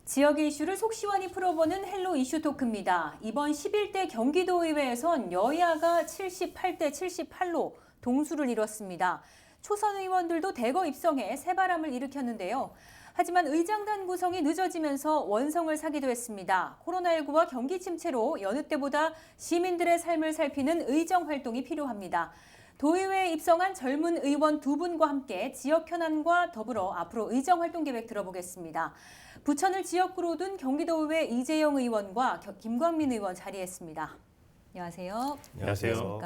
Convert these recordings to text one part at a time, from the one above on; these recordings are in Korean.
지역의 이슈를 속 시원히 풀어보는 헬로 이슈 토크입니다. 이번 11대 경기도의회에선 여야가 78대 78로 동수를 이뤘습니다. 초선 의원들도 대거 입성해 새바람을 일으켰는데요. 하지만 의장단 구성이 늦어지면서 원성을 사기도 했습니다. 코로나19와 경기 침체로 여느 때보다 시민들의 삶을 살피는 의정 활동이 필요합니다. 도의회에 입성한 젊은 의원 두 분과 함께 지역 현안과 더불어 앞으로 의정 활동 계획 들어보겠습니다. 부천을 지역구로 둔 경기도의회 이재영 의원과 김광민 의원 자리했습니다. 안녕하세요. 안녕하세요.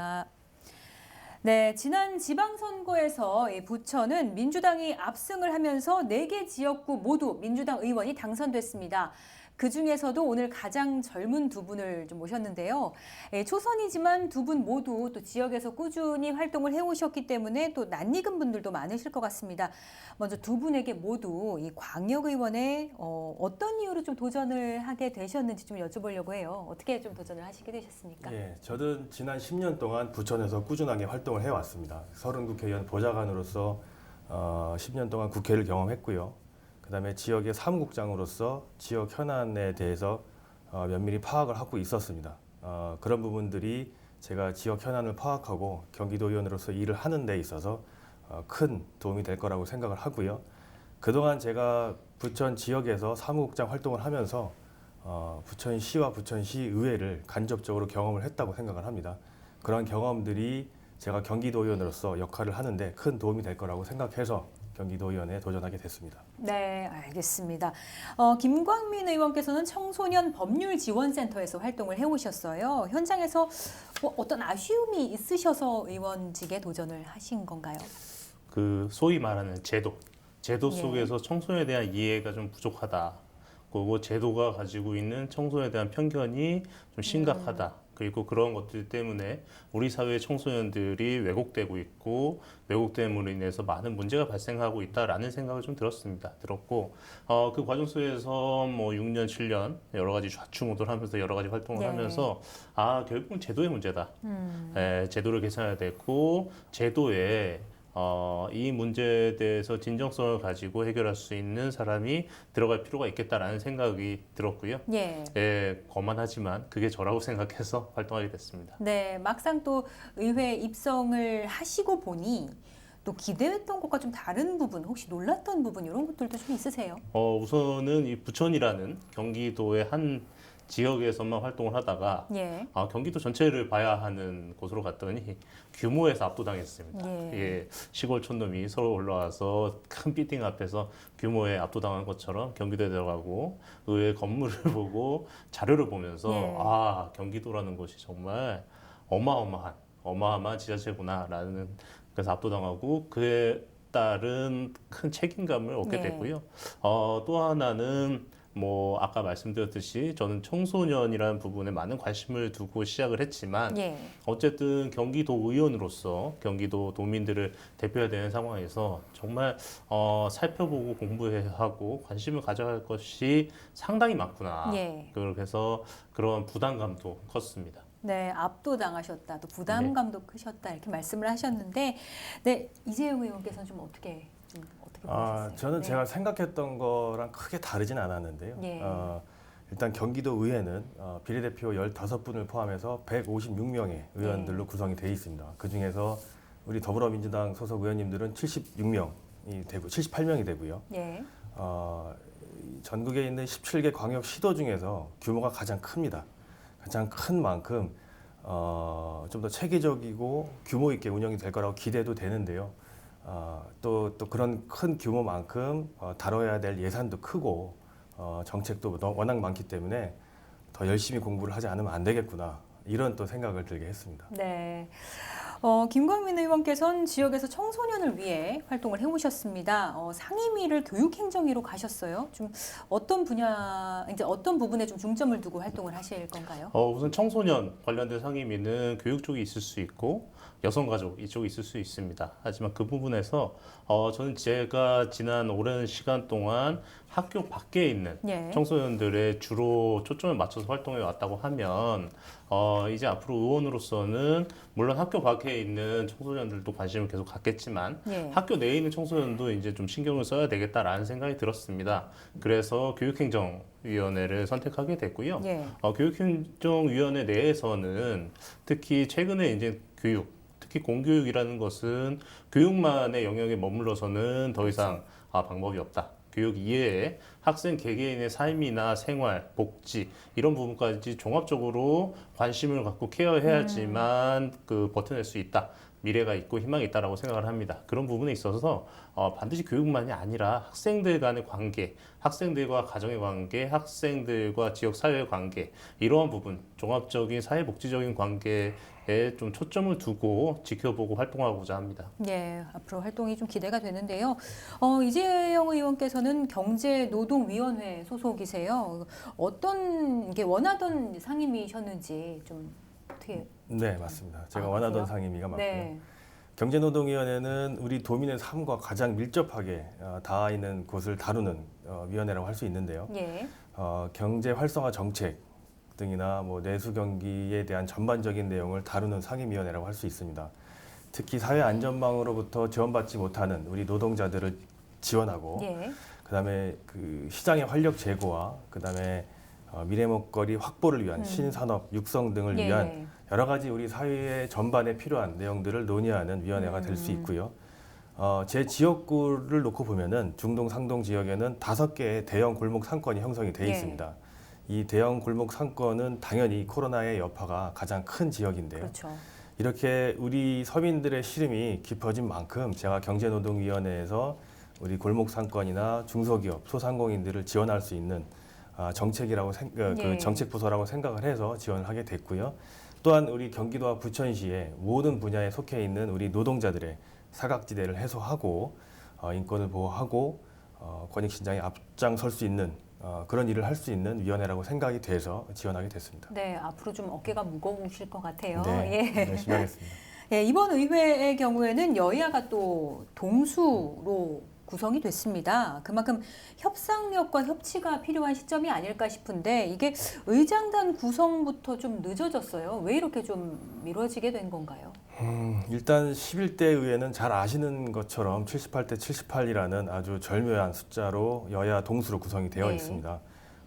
네, 지난 지방선거에서 부천은 민주당이 압승을 하면서 4개 지역구 모두 민주당 의원이 당선됐습니다. 그중에서도 오늘 가장 젊은 두 분을 좀 모셨는데요. 초선이지만 두 분 모두 또 지역에서 꾸준히 활동을 해오셨기 때문에 또 낯익은 분들도 많으실 것 같습니다. 먼저 두 분에게 모두 이 광역의원에 어떤 이유로 좀 도전을 하게 되셨는지 좀 여쭤보려고 해요. 어떻게 좀 도전을 하시게 되셨습니까? 예, 저는 지난 10년 동안 부천에서 꾸준하게 활동을 해왔습니다. 30국회의원 보좌관으로서 10년 동안 국회를 경험했고요. 그다음에 지역의 사무국장으로서 지역 현안에 대해서 면밀히 파악을 하고 있었습니다. 그런 부분들이 제가 지역 현안을 파악하고 경기도의원으로서 일을 하는 데 있어서 큰 도움이 될 거라고 생각을 하고요. 그동안 제가 부천 지역에서 사무국장 활동을 하면서 부천시와 부천시 의회를 간접적으로 경험을 했다고 생각을 합니다. 그런 경험들이 제가 경기도의원으로서 역할을 하는데 큰 도움이 될 거라고 생각해서 경기도의원에 도전하게 됐습니다. 네, 알겠습니다. 김광민 의원께서는 청소년 법률지원센터에서 활동을 해오셨어요. 현장에서 어떤 아쉬움이 있으셔서 의원직에 도전을 하신 건가요? 그 소위 말하는 제도 예. 속에서 청소년에 대한 이해가 좀 부족하다. 그리고 제도가 가지고 있는 청소년에 대한 편견이 좀 심각하다. 그리고 그런 것들 때문에 우리 사회의 청소년들이 왜곡되고 있고 왜곡됨으로 인해서 많은 문제가 발생하고 있다라는 생각을 좀 들었고 그 과정 속에서 뭐 6년, 7년 여러 가지 좌충우돌하면서 여러 가지 활동을 하면서 결국은 제도의 문제다. 제도를 개선해야 되고 제도에 이 문제에 대해서 진정성을 가지고 해결할 수 있는 사람이 들어갈 필요가 있겠다라는 생각이 들었고요. 거만하지만 그게 저라고 생각해서 활동하게 됐습니다. 네, 막상 또 의회 입성을 하시고 보니 또 기대했던 것과 좀 다른 부분, 혹시 놀랐던 부분 이런 것들도 좀 있으세요? 우선은 이 부천이라는 경기도의 한 지역에서만 활동을 하다가 경기도 전체를 봐야 하는 곳으로 갔더니 규모에서 압도당했습니다. 시골 촌놈이 서로 올라와서 큰 빌딩 앞에서 규모에 압도당한 것처럼 경기도에 들어가고 의회 건물을 보고 자료를 보면서 경기도라는 곳이 정말 어마어마한 지자체구나라는 그래서 압도당하고 그에 따른 큰 책임감을 얻게 됐고요. 또 하나는 아까 말씀드렸듯이 저는 청소년이라는 부분에 많은 관심을 두고 시작을 했지만 어쨌든 경기도 의원으로서 경기도 도민들을 대표해야 되는 상황에서 정말 살펴보고 공부해야 하고 관심을 가져갈 것이 상당히 많구나. 그래서 그런 부담감도 컸습니다. 네, 압도당하셨다, 또 부담감도 크셨다 이렇게 말씀을 하셨는데, 이재용 의원께서는 좀 어떻게 보셨어요? 저는 제가 생각했던 거랑 크게 다르진 않았는데요. 일단 경기도 의회는 비례대표 15분을 포함해서 156명의 의원들로 구성이 되어 있습니다. 그중에서 우리 더불어민주당 소속 의원님들은 76명이 되고 78명이 되고요. 전국에 있는 17개 광역 시도 중에서 규모가 가장 큽니다. 가장 큰 만큼 좀 더 체계적이고 규모 있게 운영이 될 거라고 기대도 되는데요. 또 그런 큰 규모만큼 다뤄야 될 예산도 크고 정책도 워낙 많기 때문에 더 열심히 공부를 하지 않으면 안 되겠구나, 이런 또 생각을 들게 했습니다. 네. 김광민 의원께서는 지역에서 청소년을 위해 활동을 해오셨습니다. 상임위를 교육행정위로 가셨어요. 좀 어떤 부분에 좀 중점을 두고 활동을 하실 건가요? 우선 청소년 관련된 상임위는 교육 쪽이 있을 수 있고 여성가족 이쪽이 있을 수 있습니다. 하지만 그 부분에서 저는 제가 지난 오랜 시간 동안 학교 밖에 있는 예. 청소년들의 주로 초점을 맞춰서 활동해 왔다고 하면 이제 앞으로 의원으로서는 물론 학교 밖에 있는 청소년들도 관심을 계속 갖겠지만 예. 학교 내에 있는 청소년도 이제 좀 신경을 써야 되겠다라는 생각이 들었습니다. 그래서 교육행정위원회를 선택하게 됐고요. 예. 교육행정위원회 내에서는 특히 최근에 이제 특히 공교육이라는 것은 교육만의 영역에 머물러서는 더 이상 방법이 없다. 교육 이외에 학생 개개인의 삶이나 생활, 복지 이런 부분까지 종합적으로 관심을 갖고 케어해야지만 버텨낼 수 있다. 미래가 있고 희망이 있다라고 생각을 합니다. 그런 부분에 있어서 반드시 교육만이 아니라 학생들 간의 관계, 학생들과 가정의 관계, 학생들과 지역 사회의 관계 이러한 부분, 종합적인 사회복지적인 관계에 좀 초점을 두고 지켜보고 활동하고자 합니다. 네, 앞으로 활동이 좀 기대가 되는데요. 이재영 의원께서는 경제노동위원회 소속이세요. 어떤 게 원하던 상임이셨는지 좀 어떻게? 네, 맞습니다. 제가 원하던 그래요? 상임위가 맞고요. 네. 경제노동위원회는 우리 도민의 삶과 가장 밀접하게 닿아 있는 곳을 다루는 위원회라고 할 수 있는데요. 예. 경제 활성화 정책 등이나 뭐 내수 경기에 대한 전반적인 내용을 다루는 상임위원회라고 할 수 있습니다. 특히 사회 안전망으로부터 지원받지 못하는 우리 노동자들을 지원하고, 예. 그다음에 그 시장의 활력 제고와 그다음에 미래 먹거리 확보를 위한 신산업 육성 등을 예. 위한 여러 가지 우리 사회 전반에 필요한 내용들을 논의하는 위원회가 될 수 있고요. 제 지역구를 놓고 보면은 중동 상동 지역에는 5개의 대형 골목 상권이 형성이 돼 예. 있습니다. 이 대형 골목 상권은 당연히 코로나의 여파가 가장 큰 지역인데요. 그렇죠. 이렇게 우리 서민들의 시름이 깊어진 만큼 제가 경제노동위원회에서 우리 골목 상권이나 중소기업, 소상공인들을 지원할 수 있는 정책이라고 예. 그 정책 부서라고 생각을 해서 지원을 하게 됐고요. 또한 우리 경기도와 부천시의 모든 분야에 속해 있는 우리 노동자들의 사각지대를 해소하고 인권을 보호하고 권익 신장에 앞장설 수 있는 그런 일을 할 수 있는 위원회라고 생각이 돼서 지원하게 됐습니다. 네, 앞으로 좀 어깨가 무거우실 것 같아요. 네, 예. 열심히 하겠습니다. 예, 이번 의회의 경우에는 여야가 또 동수로 구성이 됐습니다. 그만큼 협상력과 협치가 필요한 시점이 아닐까 싶은데 이게 의장단 구성부터 좀 늦어졌어요. 왜 이렇게 좀 미뤄지게 된 건가요? 일단 11대 의회는 잘 아시는 것처럼 78대 78이라는 아주 절묘한 숫자로 여야 동수로 구성이 되어 네. 있습니다.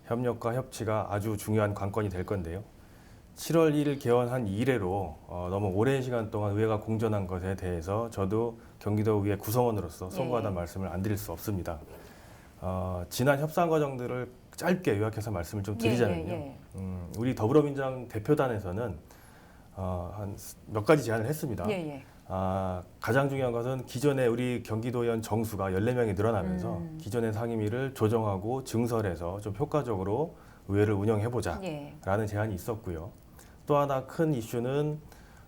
협력과 협치가 아주 중요한 관건이 될 건데요. 7월 1일 개원한 이래로 너무 오랜 시간 동안 의회가 공전한 것에 대해서 저도 경기도의회 구성원으로서 송구하다는 말씀을 안 드릴 수 없습니다. 지난 협상 과정들을 짧게 요약해서 말씀을 좀 드리자면요. 우리 더불어민주당 대표단에서는 한 몇 가지 제안을 했습니다. 가장 중요한 것은 기존에 우리 경기도의원 정수가 14명이 늘어나면서 기존의 상임위를 조정하고 증설해서 좀 효과적으로 의회를 운영해보자 라는 제안이 있었고요. 또 하나 큰 이슈는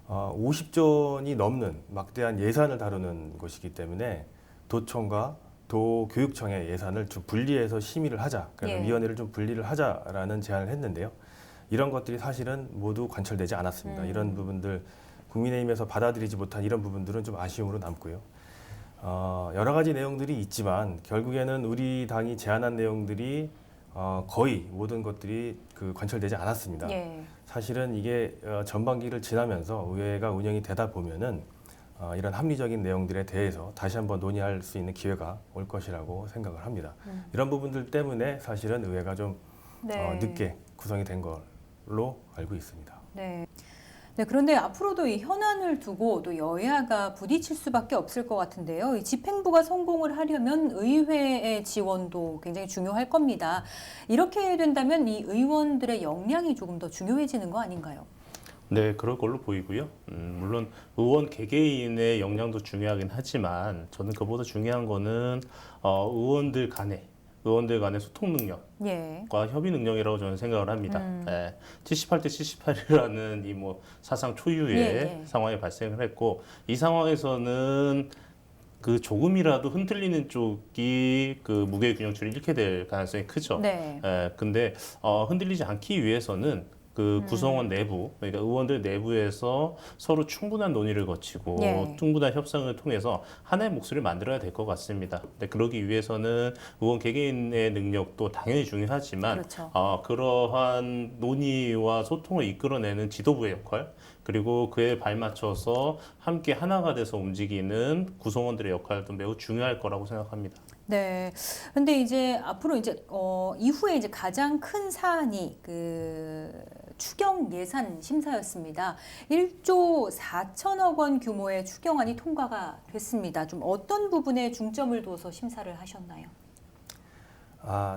50조원이 넘는 막대한 예산을 다루는 것이기 때문에 도청과 도교육청의 예산을 좀 분리해서 심의를 하자. 그래서 위원회를 좀 분리를 하자라는 제안을 했는데요. 이런 것들이 사실은 모두 관철되지 않았습니다. 이런 부분들 국민의힘에서 받아들이지 못한 이런 부분들은 좀 아쉬움으로 남고요. 여러 가지 내용들이 있지만 결국에는 우리 당이 제안한 내용들이 거의 모든 것들이 관철되지 않았습니다. 사실은 이게 전반기를 지나면서 의회가 운영이 되다 보면은 이런 합리적인 내용들에 대해서 다시 한번 논의할 수 있는 기회가 올 것이라고 생각을 합니다. 이런 부분들 때문에 사실은 의회가 좀 늦게 구성이 된 걸로 알고 있습니다. 네, 그런데 앞으로도 이 현안을 두고 또 여야가 부딪힐 수밖에 없을 것 같은데요. 이 집행부가 성공을 하려면 의회의 지원도 굉장히 중요할 겁니다. 이렇게 된다면 이 의원들의 역량이 조금 더 중요해지는 거 아닌가요? 네, 그럴 걸로 보이고요. 물론 의원 개개인의 역량도 중요하긴 하지만 저는 그보다 중요한 거는 의원들 간의 소통 능력과 협의 능력이라고 저는 생각을 합니다. 78대 78이라는 이 사상 초유의 상황이 발생을 했고 이 상황에서는 그 조금이라도 흔들리는 쪽이 그 무게의 균형줄을 잃게 될 가능성이 크죠. 근데 흔들리지 않기 위해서는 그 구성원 내부, 그러니까 의원들 내부에서 서로 충분한 논의를 거치고 예. 충분한 협상을 통해서 하나의 목소리를 만들어야 될 것 같습니다. 근데 그러기 위해서는 의원 개개인의 능력도 당연히 중요하지만 그렇죠. 그러한 논의와 소통을 이끌어내는 지도부의 역할, 그리고 그에 발맞춰서 함께 하나가 돼서 움직이는 구성원들의 역할도 매우 중요할 거라고 생각합니다. 네. 근데 이제 앞으로 이제 이후에 이제 가장 큰 사안이 추경 예산 심사였습니다. 1조 4천억 원 규모의 추경안이 통과가 됐습니다. 좀 어떤 부분에 중점을 둬서 심사를 하셨나요?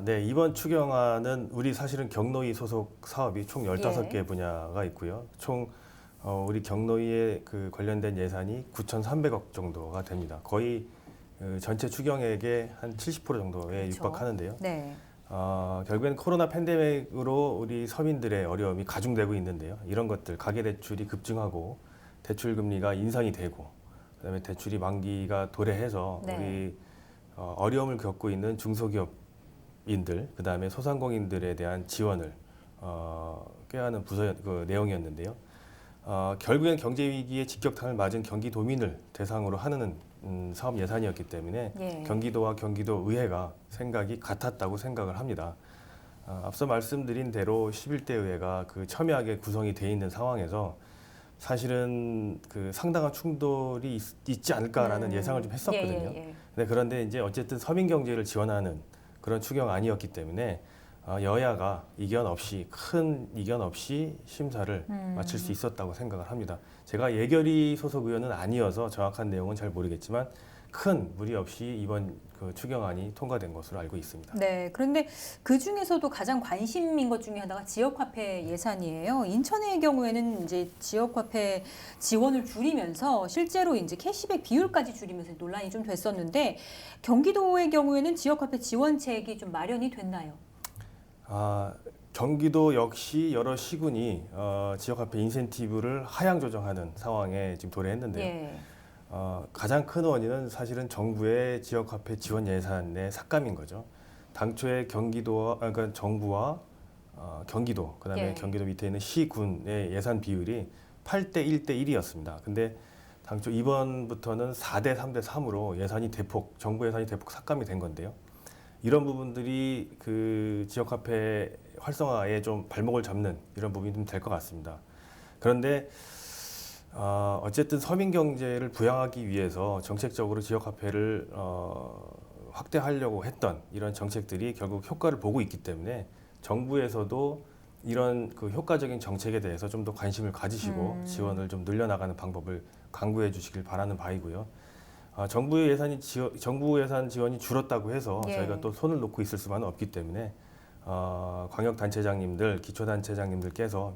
네. 이번 추경안은 우리 사실은 경노위 소속 사업이 총 15개 예. 분야가 있고요. 총 우리 경노위에 관련된 예산이 9,300억 정도가 됩니다. 거의 전체 추경액의 한 70% 정도에 그렇죠. 육박하는데요. 네. 결국엔 코로나 팬데믹으로 우리 서민들의 어려움이 가중되고 있는데요. 이런 것들, 가계대출이 급증하고 대출 금리가 인상이 되고 그다음에 대출이 만기가 도래해서 네. 우리 어려움을 겪고 있는 중소기업인들, 그다음에 소상공인들에 대한 지원을 꾀하는 내용이었는데요. 결국엔 경제 위기에 직격탄을 맞은 경기도민을 대상으로 하는 사업 예산이었기 때문에 예. 경기도와 경기도의회가 생각이 같았다고 생각을 합니다. 앞서 말씀드린 대로 11대 의회가 첨예하게 구성이 돼 있는 상황에서 사실은 상당한 충돌이 있지 않을까라는 예상을 좀 했었거든요. 예. 네, 그런데 이제 어쨌든 서민 경제를 지원하는 그런 추경안이었기 때문에 여야가 큰 이견 없이 심사를 마칠 수 있었다고 생각을 합니다. 제가 예결위 소속 의원은 아니어서 정확한 내용은 잘 모르겠지만 큰 무리 없이 이번 추경안이 통과된 것으로 알고 있습니다. 네. 그런데 그 중에서도 가장 관심인 것 중에 하나가 지역화폐 예산이에요. 인천의 경우에는 이제 지역화폐 지원을 줄이면서 실제로 이제 캐시백 비율까지 줄이면서 논란이 좀 됐었는데 경기도의 경우에는 지역화폐 지원책이 좀 마련이 됐나요? 경기도 역시 여러 시군이 지역화폐 인센티브를 하향 조정하는 상황에 지금 도래했는데요. 예. 가장 큰 원인은 사실은 정부의 지역화폐 지원 예산의 삭감인 거죠. 당초에 그러니까 정부와 경기도, 그다음에 예. 경기도 밑에 있는 시군의 예산 비율이 8대 1대 1이었습니다. 근데 당초 이번부터는 4대 3대 3으로 정부 예산이 대폭 삭감이 된 건데요. 이런 부분들이 지역화폐 활성화에 좀 발목을 잡는 이런 부분이 좀 될 것 같습니다. 그런데 어쨌든 서민 경제를 부양하기 위해서 정책적으로 지역화폐를 확대하려고 했던 이런 정책들이 결국 효과를 보고 있기 때문에 정부에서도 이런 효과적인 정책에 대해서 좀 더 관심을 가지시고 지원을 좀 늘려나가는 방법을 강구해 주시길 바라는 바이고요. 정부 예산 지원이 줄었다고 해서 예. 저희가 또 손을 놓고 있을 수만은 없기 때문에 광역단체장님들, 기초단체장님들께서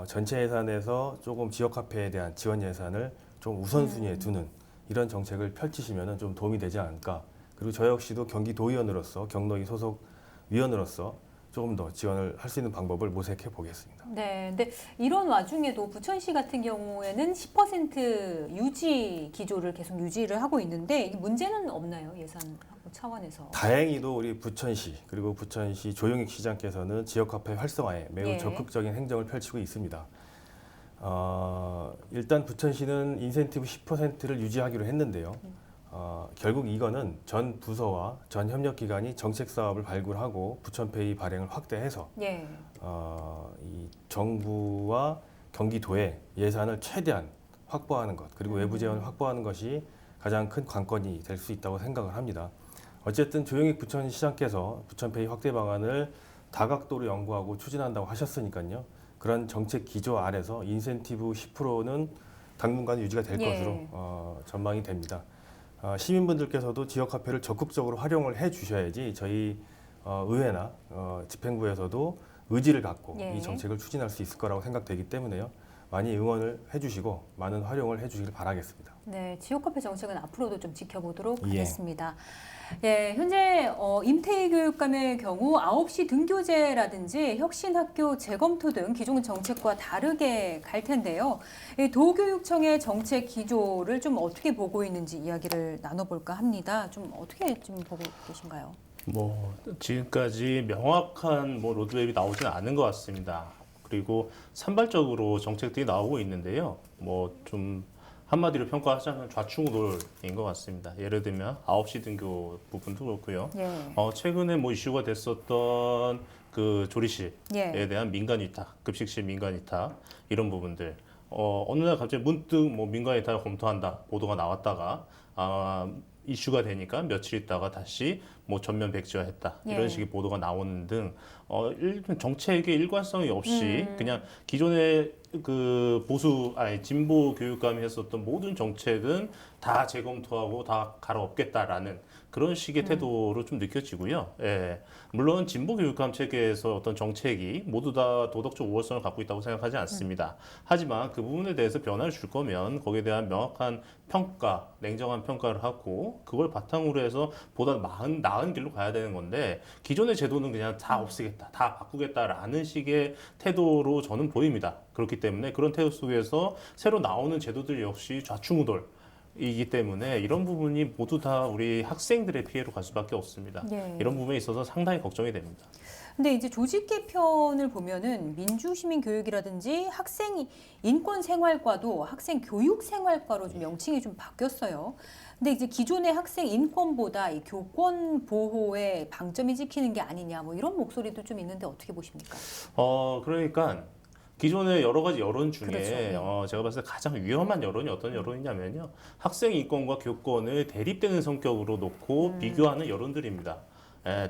전체 예산에서 조금 지역화폐에 대한 지원 예산을 좀 우선순위에 두는 이런 정책을 펼치시면 좀 도움이 되지 않을까. 그리고 저 역시도 경기도의원으로서 경노위 소속 위원으로서 조금 더 지원을 할 수 있는 방법을 모색해 보겠습니다. 네, 근데 이런 와중에도 부천시 같은 경우에는 10% 유지 기조를 계속 유지를 하고 있는데 이게 문제는 없나요? 예산 차원에서? 다행히도 우리 부천시 그리고 부천시 조영익 시장께서는 지역화폐 활성화에 매우 예. 적극적인 행정을 펼치고 있습니다. 일단 부천시는 인센티브 10%를 유지하기로 했는데요. 결국 이거는 전 부서와 전 협력기관이 정책 사업을 발굴하고 부천페이 발행을 확대해서 예. 이 정부와 경기도의 예산을 최대한 확보하는 것, 그리고 외부 재원을 확보하는 것이 가장 큰 관건이 될 수 있다고 생각을 합니다. 어쨌든 조영익 부천시장께서 부천페이 확대 방안을 다각도로 연구하고 추진한다고 하셨으니까요. 그런 정책 기조 아래서 인센티브 10%는 당분간 유지가 될 예. 것으로 전망이 됩니다. 시민분들께서도 지역화폐를 적극적으로 활용을 해 주셔야지 저희 의회나 집행부에서도 의지를 갖고 예. 이 정책을 추진할 수 있을 거라고 생각되기 때문에요. 많이 응원을 해주시고 많은 활용을 해주시길 바라겠습니다. 네, 지역화폐 정책은 앞으로도 좀 지켜보도록 예. 하겠습니다. 예, 현재 임태희 교육감의 경우 9시 등교제라든지 혁신학교 재검토 등 기존 정책과 다르게 갈 텐데요. 이 도교육청의 정책 기조를 좀 어떻게 보고 있는지 이야기를 나눠볼까 합니다. 좀 어떻게 좀 보고 계신가요? 지금까지 명확한 로드맵이 나오지는 않은 것 같습니다. 그리고 산발적으로 정책들이 나오고 있는데요. 뭐 좀 한마디로 평가하자면 좌충우돌인 것 같습니다. 예를 들면 9시 등교 부분도 그렇고요. 최근에 뭐 이슈가 됐었던 그 조리실에 대한 민간 위탁, 급식실 민간 위탁 이런 부분들. 어느 날 갑자기 문득 뭐 민간 위탁을 검토한다 보도가 나왔다가 이슈가 되니까 며칠 있다가 다시 뭐 전면 백지화했다 이런 식의 보도가 나오는 등 정책의 일관성이 없이 그냥 기존의 그 진보 교육감이 했었던 모든 정책은 다 재검토하고 다 갈아엎겠다라는 그런 식의 태도로 좀 느껴지고요. 예. 물론 진보 교육감 체계에서 어떤 정책이 모두 다 도덕적 우월성을 갖고 있다고 생각하지 않습니다. 하지만 그 부분에 대해서 변화를 줄 거면 거기에 대한 명확한 평가, 냉정한 평가를 하고 그걸 바탕으로 해서 보다 나은 길로 가야 되는 건데 기존의 제도는 그냥 다 없애겠다, 다 바꾸겠다라는 식의 태도로 저는 보입니다. 그렇기 때문에 그런 태도 속에서 새로 나오는 제도들 역시 좌충우돌 이기 때문에 이런 부분이 모두 다 우리 학생들의 피해로 갈 수밖에 없습니다. 이런 부분에 있어서 상당히 걱정이 됩니다. 근데 이제 조직 개편을 보면은 민주시민교육이라든지 학생 인권생활과도 학생 교육생활과로 좀 명칭이 좀 바뀌었어요. 근데 이제 기존의 학생 인권보다 이 교권 보호에 방점이 찍히는 게 아니냐 뭐 이런 목소리도 좀 있는데 어떻게 보십니까? 그러니까 기존의 여러 가지 여론 중에 그렇죠. 제가 봤을 때 가장 위험한 여론이 어떤 여론이냐면요. 학생 인권과 교권을 대립되는 성격으로 놓고 비교하는 여론들입니다.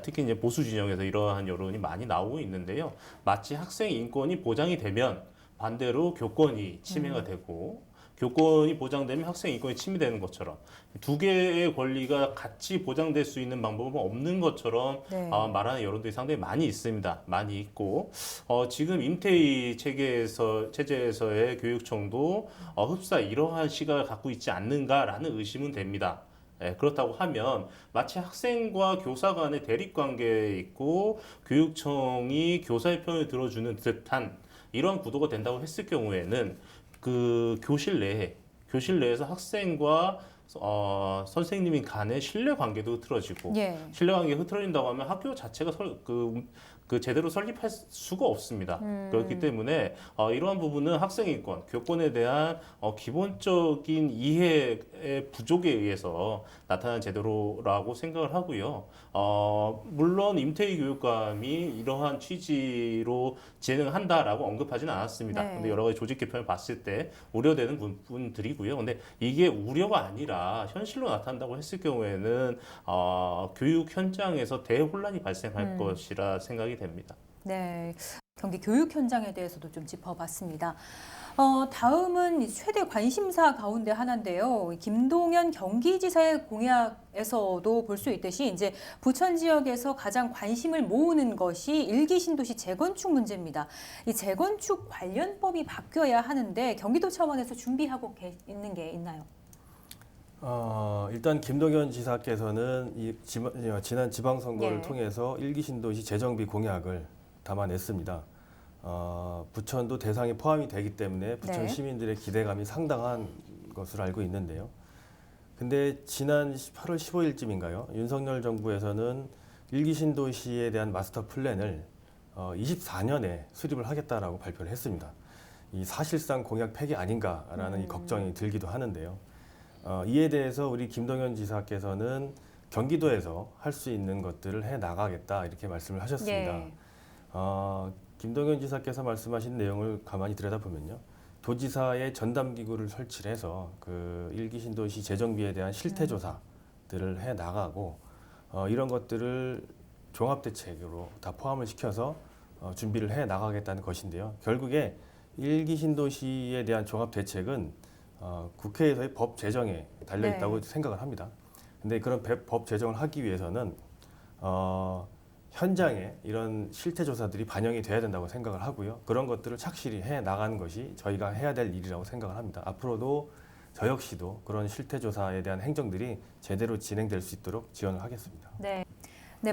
특히 이제 보수 진영에서 이러한 여론이 많이 나오고 있는데요. 마치 학생 인권이 보장이 되면 반대로 교권이 침해가 되고 교권이 보장되면 학생 인권이 침해되는 것처럼 두 개의 권리가 같이 보장될 수 있는 방법은 없는 것처럼 말하는 여론들이 상당히 많이 있습니다. 많이 있고 지금 임태희 체제에서의 교육청도 흡사 이러한 시각을 갖고 있지 않는가라는 의심은 됩니다. 그렇다고 하면 마치 학생과 교사 간의 대립 관계에 있고 교육청이 교사의 편을 들어주는 듯한 이런 구도가 된다고 했을 경우에는 그 교실 내에서 학생과 선생님이 간의 신뢰 관계도 흐트러지고 신뢰 관계가 흐트러진다고 하면 학교 자체가 제대로 설립할 수가 없습니다. 그렇기 때문에 이러한 부분은 학생 인권, 교권에 대한 기본적인 이해의 부족에 의해서 나타난 제도라고 생각을 하고요. 물론 임태희 교육감이 이러한 취지로 진행한다라고 언급하지는 않았습니다. 근데 여러 가지 조직 개편을 봤을 때 우려되는 부분들이고요. 근데 이게 우려가 아니라 현실로 나타난다고 했을 경우에는 교육 현장에서 대혼란이 발생할 것이라 생각이 됩니다. 네, 경기 교육 현장에 대해서도 좀 짚어봤습니다. 다음은 최대 관심사 가운데 하나인데요. 김동연 경기지사의 공약에서도 볼 수 있듯이 이제 부천 지역에서 가장 관심을 모으는 것이 일기 신도시 재건축 문제입니다. 이 재건축 관련법이 바뀌어야 하는데 경기도 차원에서 준비하고 있는 게 있나요? 일단 김동연 지사께서는 지난 지방선거를 통해서 일기 신도시 재정비 공약을 담아냈습니다. 부천도 대상에 포함이 되기 때문에 부천 시민들의 기대감이 상당한 것으로 알고 있는데요. 근데 지난 8월 15일쯤인가요? 윤석열 정부에서는 일기 신도시에 대한 마스터 플랜을 24년에 수립을 하겠다라고 발표를 했습니다. 이 사실상 공약 폐기 아닌가라는 이 걱정이 들기도 하는데요. 이에 대해서 우리 김동연 지사께서는 경기도에서 할 수 있는 것들을 해 나가겠다 이렇게 말씀을 하셨습니다. 김동연 지사께서 말씀하신 내용을 가만히 들여다보면요. 도지사의 전담기구를 설치를 해서 그 일기 신도시 재정비에 대한 실태조사들을 해 나가고 이런 것들을 종합대책으로 다 포함을 시켜서 준비를 해 나가겠다는 것인데요. 결국에 일기 신도시에 대한 종합대책은 국회에서의 법 제정에 달려 있다고 생각을 합니다. 근데 그런 법 제정을 하기 위해서는 현장에 이런 실태 조사들이 반영이 돼야 된다고 생각을 하고요. 그런 것들을 착실히 해 나가는 것이 저희가 해야 될 일이라고 생각을 합니다. 앞으로도 저 역시도 그런 실태 조사에 대한 행정들이 제대로 진행될 수 있도록 지원을 하겠습니다. 네,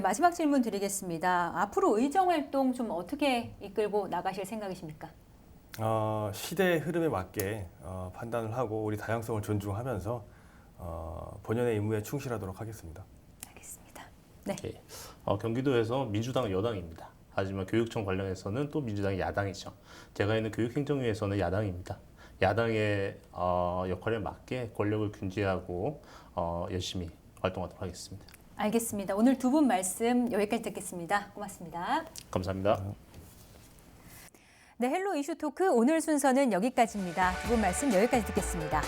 마지막 질문 드리겠습니다. 앞으로 의정 활동 좀 어떻게 이끌고 나가실 생각이십니까? 시대의 흐름에 맞게 판단을 하고 우리 다양성을 존중하면서 본연의 임무에 충실하도록 하겠습니다. 알겠습니다. 네. 경기도에서 민주당은 여당입니다. 하지만 교육청 관련해서는 또 민주당이 야당이죠. 제가 있는 교육행정위에서는 야당입니다. 야당의 역할에 맞게 권력을 균제하고 열심히 활동하도록 하겠습니다. 알겠습니다. 오늘 두 분 말씀 여기까지 듣겠습니다. 고맙습니다. 감사합니다. 네, 헬로 이슈 토크 오늘 순서는 여기까지입니다. 두 분 말씀 여기까지 듣겠습니다.